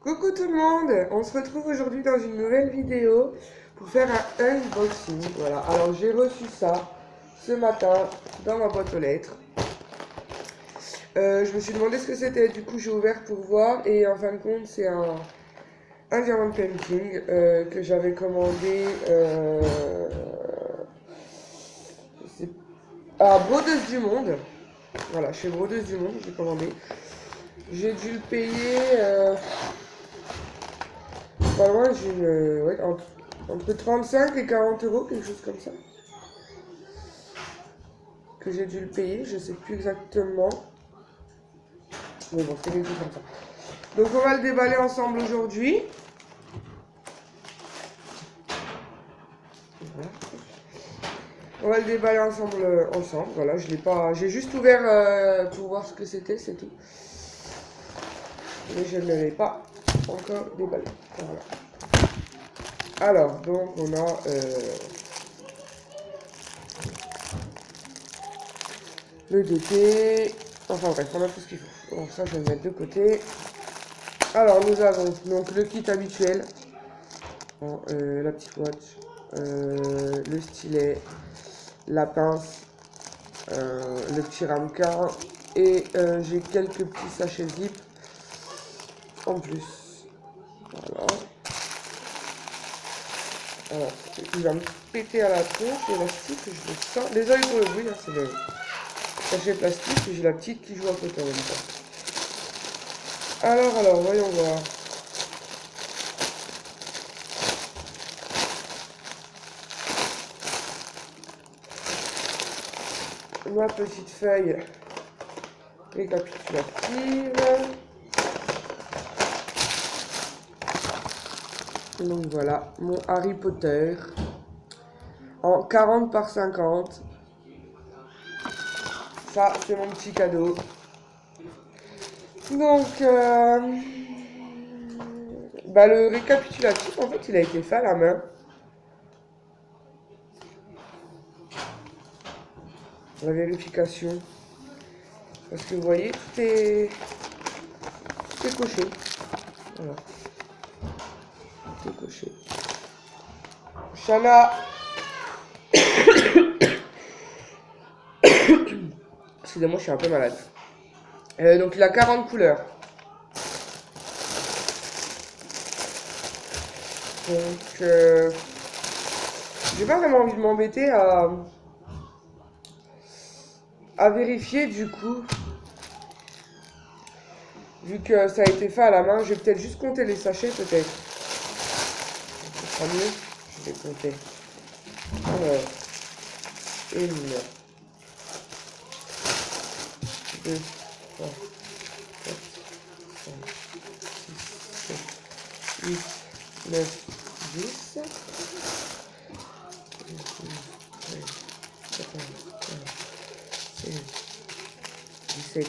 Coucou tout le monde, on se retrouve aujourd'hui dans une nouvelle vidéo pour faire un unboxing. Voilà, alors j'ai reçu ça ce matin dans ma boîte aux lettres. Je me suis demandé ce que c'était, du coup j'ai ouvert pour voir et en fin de compte c'est un diamant painting que j'avais commandé à Brodeuse du Monde. Voilà, chez Brodeuse du Monde j'ai commandé. J'ai dû le payer pas loin d'une... ouais, entre 35 et 40 euros, quelque chose comme ça. Que j'ai dû le payer, je sais plus exactement. Mais bon, c'est quelque chose comme ça. Donc on va le déballer ensemble aujourd'hui. Voilà. On va le déballer ensemble. Voilà, je l'ai pas. J'ai juste ouvert pour voir ce que c'était, c'est tout. Mais je ne l'ai pas encore déballé. Voilà. Alors, donc on a le DT. Enfin bref, on a tout ce qu'il faut. Donc ça, je vais le mettre de côté. Alors, nous avons donc le kit habituel. Bon, la petite watch. Le stylet. La pince. Le petit ramequin. Et j'ai quelques petits sachets zip. En plus. Voilà. Alors, il va me péter à la tronche, l'élastique, je le sens. Désolé pour le bruit, hein, c'est le sachet plastique, et j'ai la petite qui joue à côté en même temps. Alors, voyons voir. Ma petite feuille récapitulative. Donc voilà, mon Harry Potter en 40 par 50. Ça, c'est mon petit cadeau. Donc, bah, le récapitulatif, en fait, il a été fait à la main. La vérification. Parce que vous voyez, tout est coché. Voilà. Tout est coché. Shana. Excusez-moi, je suis un peu malade. Donc il a 40 couleurs. Donc j'ai pas vraiment envie de m'embêter à vérifier du coup. Vu que ça a été fait à la main, je vais peut-être juste compter les sachets peut-être. Ce sera mieux. Je vais compter. Alors, 1, 2, 3, 4, 5, 6, 7, 8, 9, 10, 17,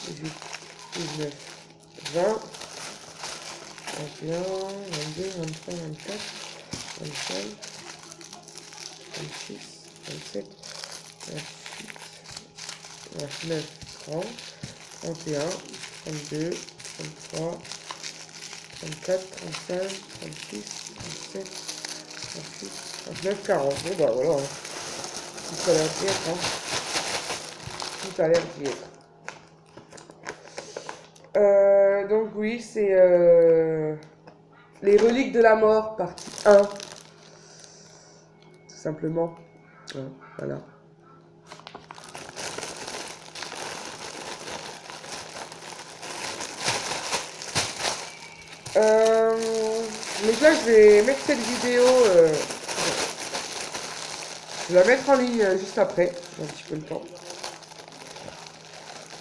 18, 19, 20, 21, 22, 23, 24, 25, 26, 27, 28, 29, 30, 31, 32, 33, 34, 35, 36, 37, 38, 39, 40. Bon bah voilà, hein. Tout a l'air d'y être, hein. Tout a l'air d'y être. Donc oui, c'est les reliques de la mort, partie 1. Tout simplement. Voilà. Donc là, je vais mettre cette vidéo. Je vais la mettre en ligne juste après. J'ai un petit peu le temps.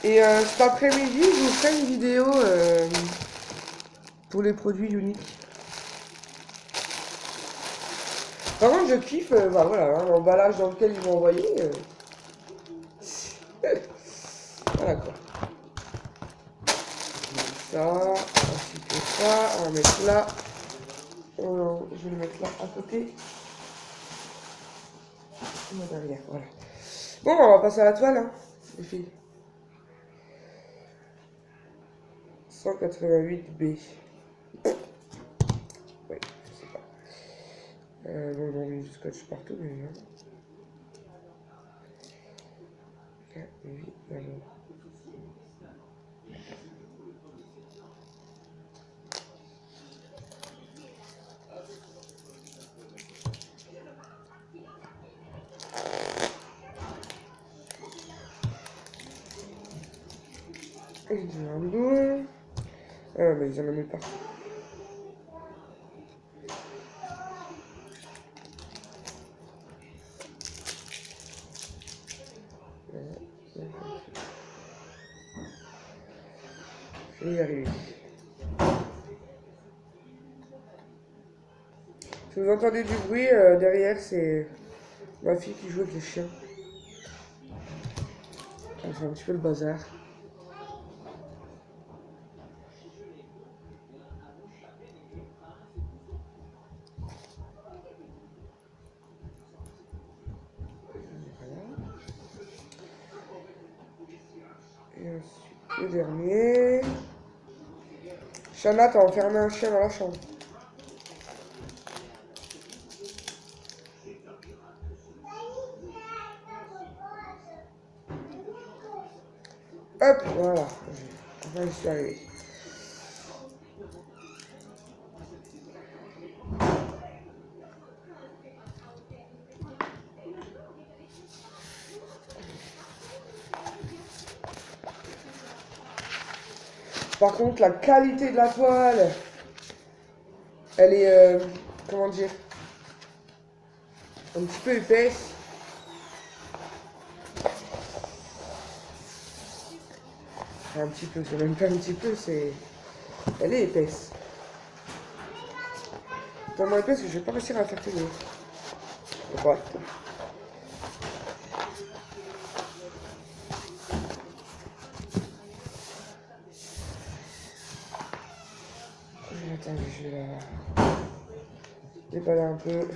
Et cet après-midi, je vous ferai une vidéo pour les produits uniques. Par contre, je kiffe bah, voilà, hein, l'emballage dans lequel ils m'ont envoyé. Voilà quoi. Ça, ainsi que ça, on va mettre là. Je vais le mettre là à côté. Derrière, voilà. Bon, on va passer à la toile, hein, les filles. 188B. Bon, j'ai mis du scotch partout, mais non. 4, 8, d'abord. Et j'ai un bout. Ah, mais ils en ont mis partout. Je vais y arriver. Si vous entendez du bruit derrière, c'est ma fille qui joue avec les chiens. Elle fait un petit peu le bazar. Et ensuite, le dernier. Shana, t'as enfermé un chien dans la chambre. Hop, voilà. Enfin, je suis arrivé. Par contre, la qualité de la toile, elle est, comment dire, un petit peu épaisse. Un petit peu, c'est même pas un petit peu, c'est... Elle est épaisse. Tellement épaisse que je vais pas réussir à faire tenir. Droite. Attends, je vais la déballer un peu.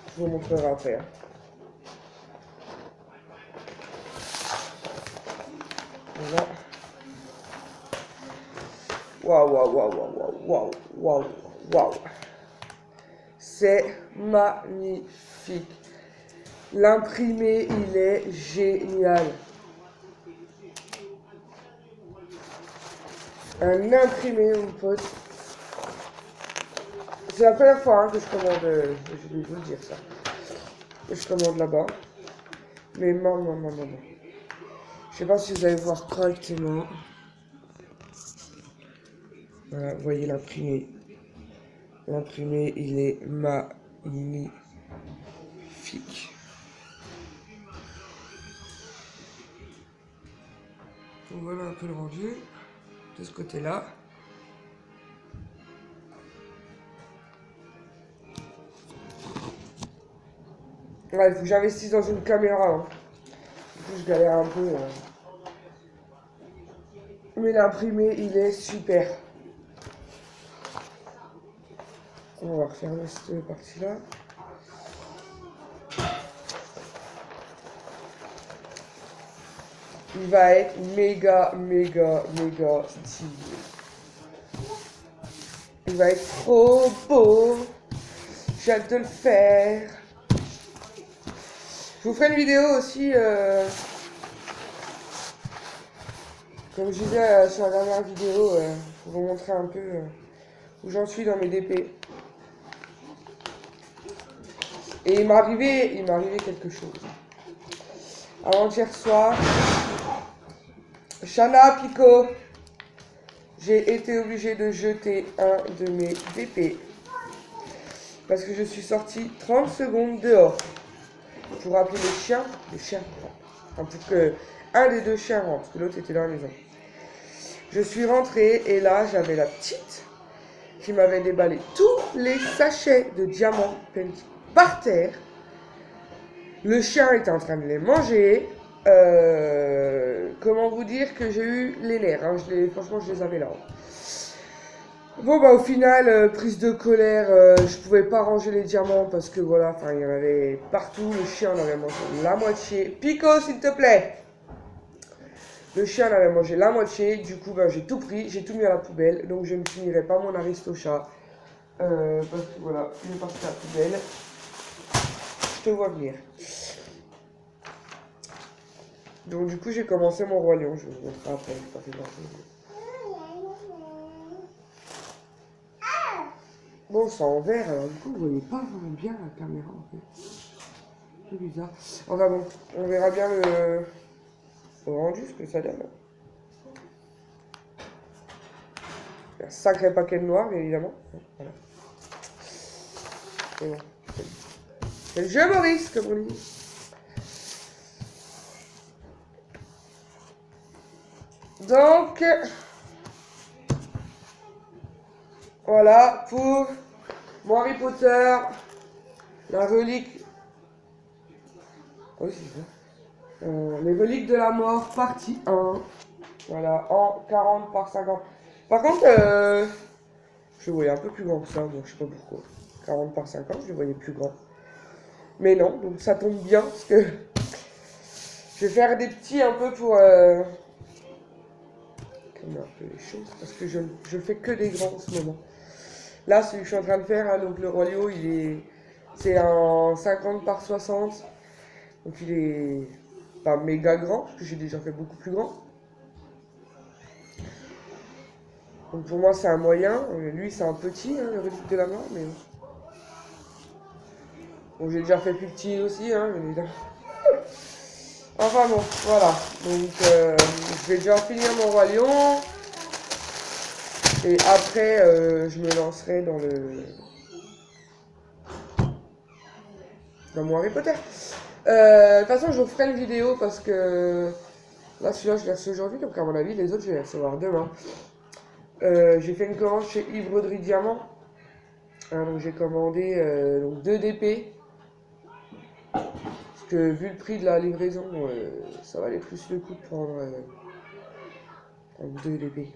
Je vous montrerai après. Voilà. Waouh, waouh, waouh, waouh, waouh, waouh, waouh. C'est magnifique. L'imprimé, il est génial. Un imprimé, mon pote. C'est la première fois que je commande, je vais vous le dire ça. Que je commande là-bas. Mais non. Je sais pas si vous allez voir correctement. Voilà, vous voyez l'imprimé. L'imprimé, il est magnifique. Donc voilà un peu le rendu de ce côté-là. Ouais, il faut que j'investisse dans une caméra. Hein. Du coup, je galère un peu. Mais l'imprimé, il est super. On va refermer cette partie-là. Il va être méga stylé. Il va être trop beau. J'ai hâte de le faire. Je vous ferai une vidéo aussi, comme je disais sur la dernière vidéo, pour vous montrer un peu où j'en suis dans mes DP. Et il m'est arrivé quelque chose. Avant-hier soir, Shana Pico, j'ai été obligée de jeter un de mes DP. Parce que je suis sortie 30 secondes dehors. Pour appeler les chiens, enfin, pour que un des deux chiens rentre, parce que l'autre était dans la maison. Je suis rentrée et là, j'avais la petite qui m'avait déballé tous les sachets de diamants peints par terre. Le chien était en train de les manger. Comment vous dire que j'ai eu les nerfs, hein. Franchement, je les avais là. Bon, bah, au final, prise de colère, je pouvais pas ranger les diamants parce que voilà, enfin, il y en avait partout. Le chien en avait mangé la moitié. Pico, s'il te plaît! Le chien en avait mangé la moitié. Du coup, bah, j'ai tout pris, j'ai tout mis à la poubelle. Donc, je ne finirai pas mon Aristocha Parce que voilà, il est parti à la poubelle. Je te vois venir. Donc du coup j'ai commencé mon roi lion, je vais vous montrer après, j'ai pas fait grand-chose. Bon, c'est en vert, alors du coup vous voyez pas vraiment bien la caméra en fait. C'est bizarre. Enfin bon, on verra bien le rendu, ce que ça donne. Il y a un sacré paquet de noir, bien évidemment. Voilà. Et bon. C'est le jeu Maurice, comme on dit. Donc, voilà pour mon Harry Potter, la relique. Oh, c'est ça. Les reliques de la mort, partie 1. Voilà, en 40 par 50. Par contre, je le voyais un peu plus grand que ça, bon, je sais pas pourquoi. 40 par 50, je le voyais plus grand. Mais non, donc ça tombe bien, parce que je vais faire des petits un peu pour calmer un peu les choses, parce que je fais que des grands en ce moment. Là, celui que je suis en train de faire, hein, donc le Royaume, c'est un 50 par 60. Donc il est pas méga grand, parce que j'ai déjà fait beaucoup plus grand. Donc pour moi, c'est un moyen. Lui, c'est un petit, hein, le relique de la mort, mais bon, j'ai déjà fait plus petit aussi, hein, bien évidemment. Enfin bon, voilà. Donc je vais déjà finir mon Roi Lion. Et après, je me lancerai dans mon Harry Potter. De toute façon, je vous ferai une vidéo parce que là, celui-là, je l'ai reçu aujourd'hui. Donc, à mon avis, les autres, je vais les recevoir demain. J'ai fait une commande chez Broderie Diamant. Hein, donc, j'ai commandé donc 2 DP. Parce que vu le prix de la livraison, ça valait plus le coup de prendre 2 DP.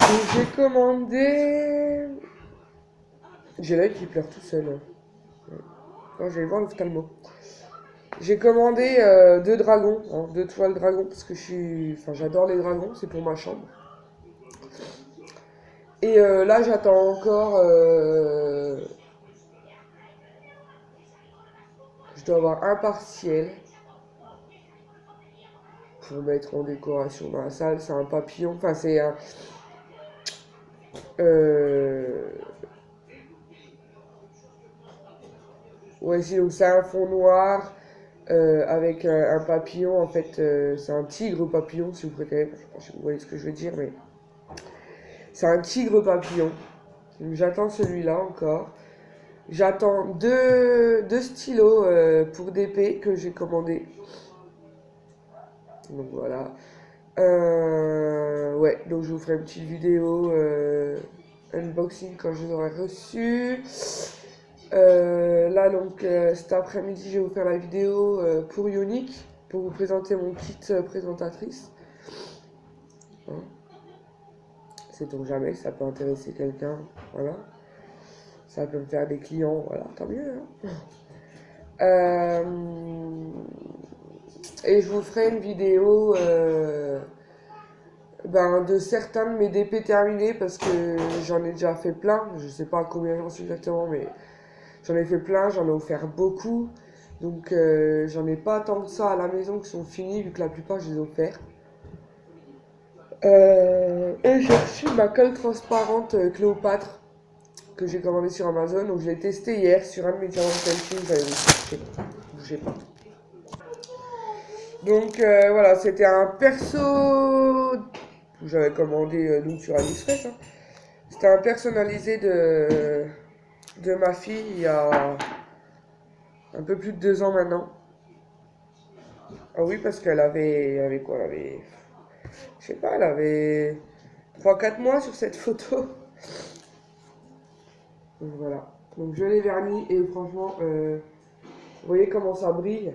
Donc, j'ai commandé. J'ai l'œil qui pleure tout seul. Oh, je vais voir l'ophtalmo. J'ai commandé 2 dragons, hein, 2 toiles dragons, parce que j'adore les dragons, c'est pour ma chambre. Et là, j'attends encore. Je dois avoir un partiel pour mettre en décoration dans la salle. C'est un papillon, enfin, c'est un. Euh, ouais, donc c'est un fond noir avec un papillon. En fait, c'est un tigre papillon, si vous préférez. Je sais pas si vous voyez ce que je veux dire, mais c'est un tigre papillon. Donc j'attends celui-là encore. J'attends deux stylos pour DP que j'ai commandé. Donc voilà. Ouais, donc je vous ferai une petite vidéo unboxing quand je les aurai reçus. Là, donc cet après-midi, je vais vous faire la vidéo pour Unique, pour vous présenter mon kit présentatrice. Hein. Sait-on jamais, ça peut intéresser quelqu'un. Voilà. Ça peut me faire des clients, voilà, tant mieux. Hein. Et je vous ferai une vidéo de certains de mes DP terminés parce que j'en ai déjà fait plein. Je sais pas combien j'en suis exactement, mais j'en ai fait plein, j'en ai offert beaucoup. Donc j'en ai pas tant que ça à la maison qui sont finis vu que la plupart je les ai offerts. Et j'ai reçu ma colle transparente Cléopâtre que j'ai commandée sur Amazon. Donc je l'ai testé hier sur un de mes différents films. J'avais vu. Bougez pas. Donc voilà, c'était un perso que j'avais commandé donc sur AliExpress. Hein. C'était un personnalisé de ma fille il y a un peu plus de 2 ans maintenant. Ah oui, parce elle avait quoi? Elle avait, je sais pas, elle avait 3-4 mois sur cette photo. Donc voilà. Donc je l'ai verni et franchement, vous voyez comment ça brille?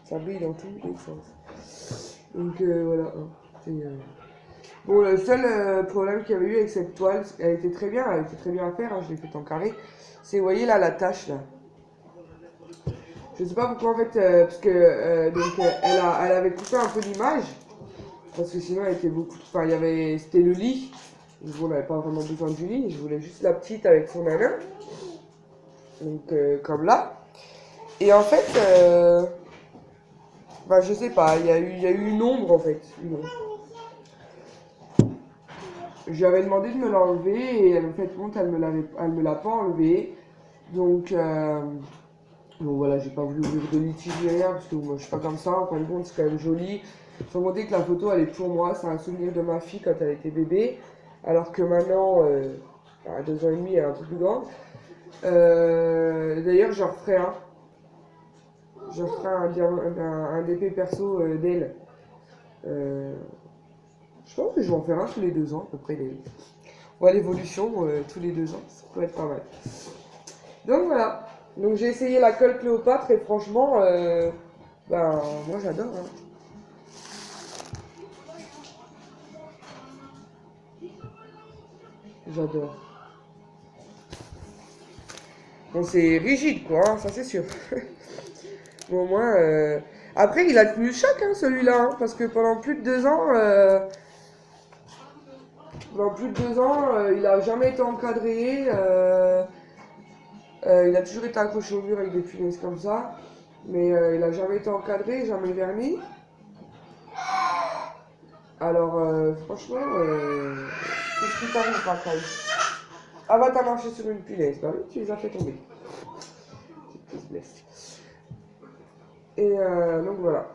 Ça brille dans tous les sens. Donc voilà. Hein. Bon, le seul problème qu'il y avait eu avec cette toile, elle était très bien, elle était très bien à faire, hein, je l'ai faite en carré. C'est, vous voyez là, la tache là. Je sais pas pourquoi en fait, parce que donc elle avait coupé un peu l'image. Parce que sinon, elle était beaucoup. Enfin, il y avait. C'était le lit. On n'avait pas vraiment besoin du lit. Je voulais juste la petite avec son nanin. Donc, comme là. Et en fait, bah, je sais pas, il y a eu une ombre en fait. Une ombre. J'avais demandé de me l'enlever et en fait, compte, elle me l'a pas enlevé. Donc, bon voilà, j'ai pas voulu ouvrir de litige ni rien parce que moi je suis pas comme ça. En fin de compte, c'est quand même joli. Sans compter que la photo elle est pour moi, c'est un souvenir de ma fille quand elle était bébé. Alors que maintenant, à 2 ans et demi, elle est un peu plus grande. D'ailleurs, j'en referai un. Je ferai un DP perso d'elle. Je pense que je vais en faire un tous les 2 ans à peu près. Ouais, l'évolution tous les 2 ans, ça peut être pas mal. Donc voilà. Donc j'ai essayé la colle Cléopâtre et franchement, ben moi j'adore. Hein. J'adore. Bon, c'est rigide quoi, hein, ça c'est sûr. Bon, au moins. Après, il a tenu le choc hein, celui-là, hein, parce que pendant plus de 2 ans. Dans plus de 2 ans, il a jamais été encadré. Il a toujours été accroché au mur avec des punaises comme ça. Mais il a jamais été encadré, jamais verni. Alors, franchement, qu'est-ce qui t'arrive, Racaille? Ah bah, t'as marché sur une punaise. Bah oui, tu les as fait tomber. Qui se blesse. Et donc voilà.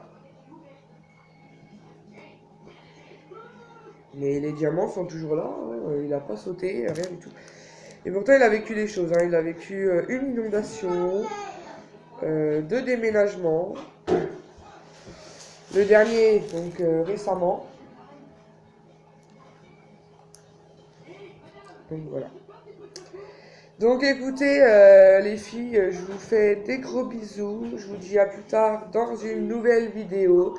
Mais les diamants sont toujours là. Hein, il n'a pas sauté, rien du tout. Et pourtant, il a vécu des choses. Hein. Il a vécu une inondation, 2 déménagements. Le dernier, donc récemment. Donc voilà. Donc écoutez, les filles, je vous fais des gros bisous. Je vous dis à plus tard dans une nouvelle vidéo.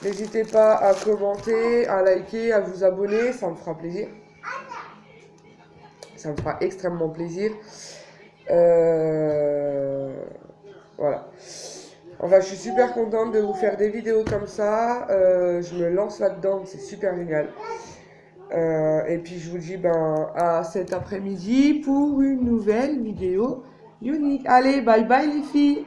N'hésitez pas à commenter, à liker, à vous abonner, ça me fera plaisir. Ça me fera extrêmement plaisir. Voilà. Enfin, je suis super contente de vous faire des vidéos comme ça. Je me lance là-dedans, c'est super génial. Et puis je vous dis ben, à cet après-midi pour une nouvelle vidéo unique. Allez, bye bye les filles!